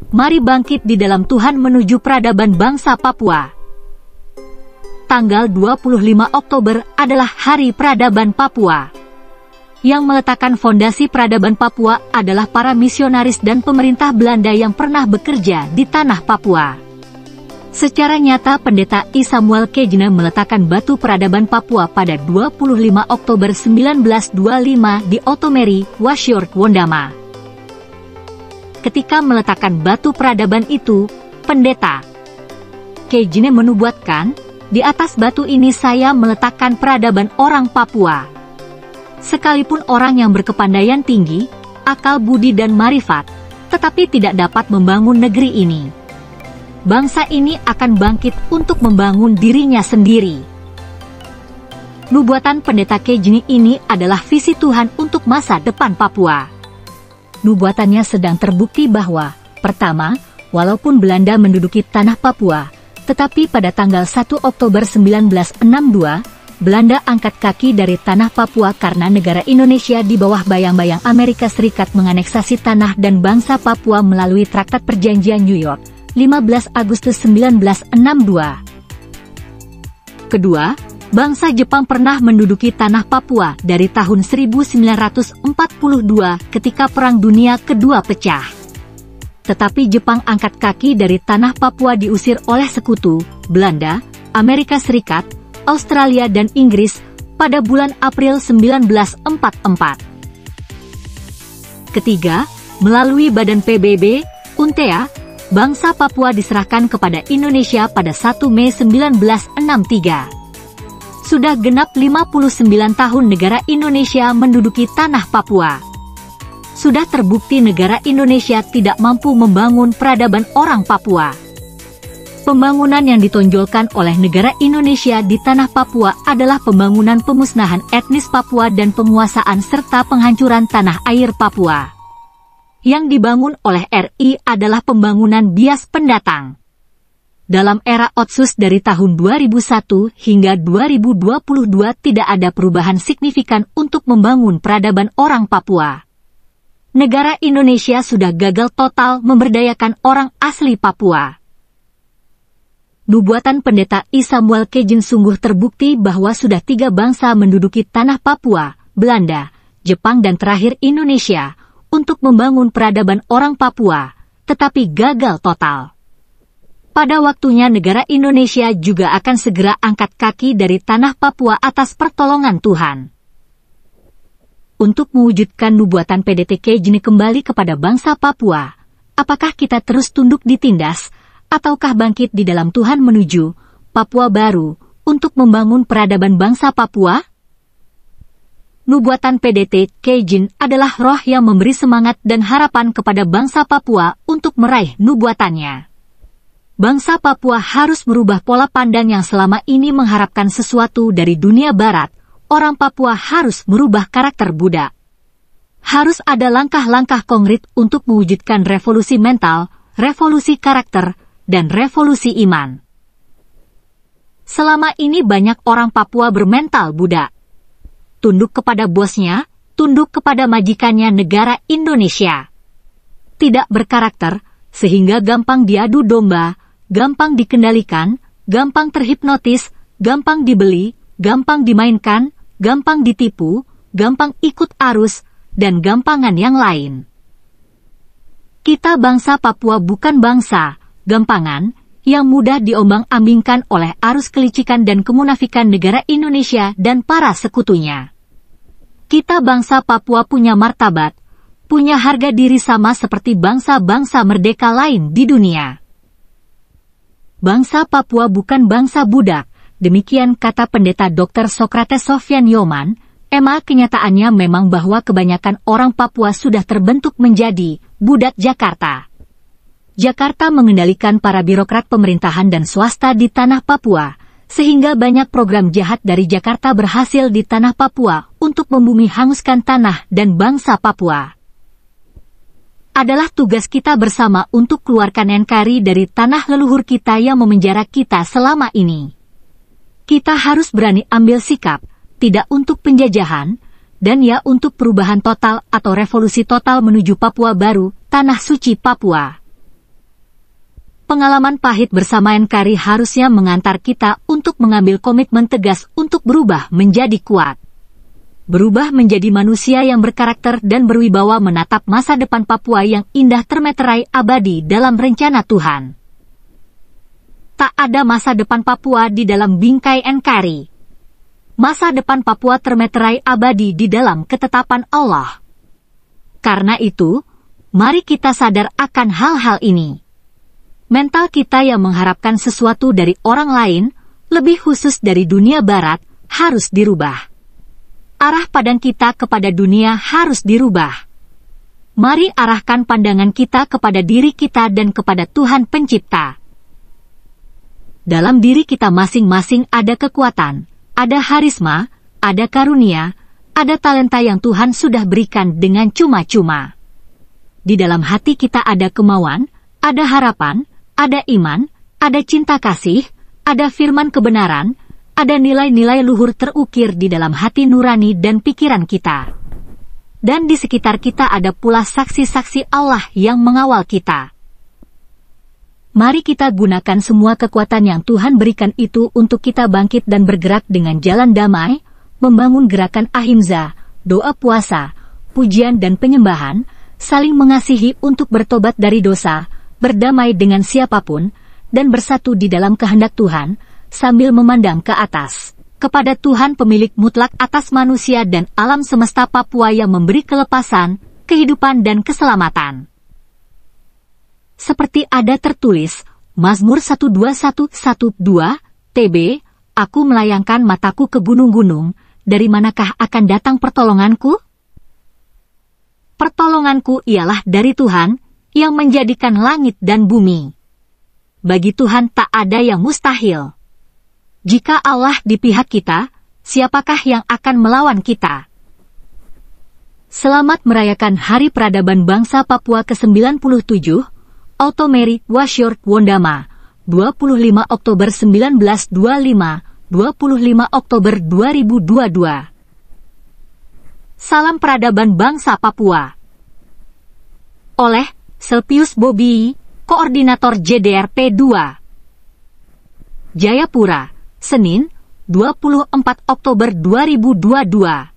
Mari bangkit di dalam Tuhan menuju peradaban bangsa Papua. Tanggal 25 Oktober adalah Hari Peradaban Papua. Yang meletakkan fondasi peradaban Papua adalah para misionaris dan pemerintah Belanda yang pernah bekerja di tanah Papua. Secara nyata, Pendeta I. Samuel Kejne meletakkan batu peradaban Papua pada 25 Oktober 1925 di Otomeri, Washiork, Wondama. Ketika meletakkan batu peradaban itu, Pendeta Kejne menubuatkan, "Di atas batu ini saya meletakkan peradaban orang Papua. Sekalipun orang yang berkepandaian tinggi, akal budi dan marifat, tetapi tidak dapat membangun negeri ini. Bangsa ini akan bangkit untuk membangun dirinya sendiri." Nubuatan Pendeta Kejne ini adalah visi Tuhan untuk masa depan Papua. Nubuatannya sedang terbukti bahwa, pertama, walaupun Belanda menduduki tanah Papua, tetapi pada tanggal 1 Oktober 1962, Belanda angkat kaki dari tanah Papua karena negara Indonesia di bawah bayang-bayang Amerika Serikat menganeksasi tanah dan bangsa Papua melalui Traktat Perjanjian New York, 15 Agustus 1962. Kedua, bangsa Jepang pernah menduduki tanah Papua dari tahun 1942 ketika Perang Dunia Kedua pecah. Tetapi Jepang angkat kaki dari tanah Papua diusir oleh sekutu, Belanda, Amerika Serikat, Australia dan Inggris pada bulan April 1944. Ketiga, melalui Badan PBB, UNTEA, bangsa Papua diserahkan kepada Indonesia pada 1 Mei 1963. Sudah genap 59 tahun negara Indonesia menduduki tanah Papua. Sudah terbukti negara Indonesia tidak mampu membangun peradaban orang Papua. Pembangunan yang ditonjolkan oleh negara Indonesia di tanah Papua adalah pembangunan pemusnahan etnis Papua dan penguasaan serta penghancuran tanah air Papua. Yang dibangun oleh RI adalah pembangunan bias pendatang. Dalam era Otsus dari tahun 2001 hingga 2022 tidak ada perubahan signifikan untuk membangun peradaban orang Papua. Negara Indonesia sudah gagal total memberdayakan orang asli Papua. Nubuatan Pendeta I. Samuel Kejne sungguh terbukti bahwa sudah 3 bangsa menduduki tanah Papua, Belanda, Jepang dan terakhir Indonesia, untuk membangun peradaban orang Papua, tetapi gagal total. Pada waktunya negara Indonesia juga akan segera angkat kaki dari tanah Papua atas pertolongan Tuhan. Untuk mewujudkan nubuatan PDT Kejne kembali kepada bangsa Papua, apakah kita terus tunduk ditindas, ataukah bangkit di dalam Tuhan menuju Papua baru untuk membangun peradaban bangsa Papua? Nubuatan PDT Kejne adalah roh yang memberi semangat dan harapan kepada bangsa Papua untuk meraih nubuatannya. Bangsa Papua harus merubah pola pandang yang selama ini mengharapkan sesuatu dari dunia barat. Orang Papua harus merubah karakter budak. Harus ada langkah-langkah konkret untuk mewujudkan revolusi mental, revolusi karakter, dan revolusi iman. Selama ini banyak orang Papua bermental budak. Tunduk kepada bosnya, tunduk kepada majikannya negara Indonesia. Tidak berkarakter, sehingga gampang diadu domba, gampang dikendalikan, gampang terhipnotis, gampang dibeli, gampang dimainkan, gampang ditipu, gampang ikut arus, dan gampangan yang lain. Kita bangsa Papua bukan bangsa gampangan yang mudah diombang-ambingkan oleh arus kelicikan dan kemunafikan negara Indonesia dan para sekutunya. Kita bangsa Papua punya martabat, punya harga diri sama seperti bangsa-bangsa merdeka lain di dunia. Bangsa Papua bukan bangsa budak, demikian kata Pendeta Dr. Sokrates Sofyan Yoman. Kenyataannya memang bahwa kebanyakan orang Papua sudah terbentuk menjadi budak Jakarta. Jakarta mengendalikan para birokrat pemerintahan dan swasta di tanah Papua, sehingga banyak program jahat dari Jakarta berhasil di tanah Papua untuk membumi hanguskan tanah dan bangsa Papua. Adalah tugas kita bersama untuk keluarkan NKRI dari tanah leluhur kita yang memenjara kita selama ini. Kita harus berani ambil sikap, tidak untuk penjajahan, dan ya untuk perubahan total atau revolusi total menuju Papua baru, tanah suci Papua. Pengalaman pahit bersama NKRI harusnya mengantar kita untuk mengambil komitmen tegas untuk berubah menjadi kuat. Berubah menjadi manusia yang berkarakter dan berwibawa menatap masa depan Papua yang indah termeterai abadi dalam rencana Tuhan. Tak ada masa depan Papua di dalam bingkai NKRI. Masa depan Papua termeterai abadi di dalam ketetapan Allah. Karena itu, mari kita sadar akan hal-hal ini. Mental kita yang mengharapkan sesuatu dari orang lain, lebih khusus dari dunia barat, harus dirubah. Arah pandang kita kepada dunia harus dirubah. Mari arahkan pandangan kita kepada diri kita dan kepada Tuhan Pencipta. Dalam diri kita masing-masing ada kekuatan, ada harisma, ada karunia, ada talenta yang Tuhan sudah berikan dengan cuma-cuma. Di dalam hati kita ada kemauan, ada harapan, ada iman, ada cinta kasih, ada firman kebenaran, ada nilai-nilai luhur terukir di dalam hati nurani dan pikiran kita. Dan di sekitar kita ada pula saksi-saksi Allah yang mengawal kita. Mari kita gunakan semua kekuatan yang Tuhan berikan itu untuk kita bangkit dan bergerak dengan jalan damai, membangun gerakan ahimsa, doa puasa, pujian dan penyembahan, saling mengasihi untuk bertobat dari dosa, berdamai dengan siapapun, dan bersatu di dalam kehendak Tuhan, sambil memandang ke atas, kepada Tuhan pemilik mutlak atas manusia dan alam semesta Papua yang memberi kelepasan, kehidupan dan keselamatan. Seperti ada tertulis, Mazmur 121:12, TB, aku melayangkan mataku ke gunung-gunung, dari manakah akan datang pertolonganku? Pertolonganku ialah dari Tuhan, yang menjadikan langit dan bumi. Bagi Tuhan tak ada yang mustahil. Jika Allah di pihak kita, siapakah yang akan melawan kita? Selamat merayakan Hari Peradaban Bangsa Papua ke-97, Automeri Wasyort Wondama, 25 Oktober 1925, 25 Oktober 2022. Salam Peradaban Bangsa Papua. Oleh Selpius Bobi, Koordinator JDRP 2. Jayapura, Senin, 24 Oktober 2022.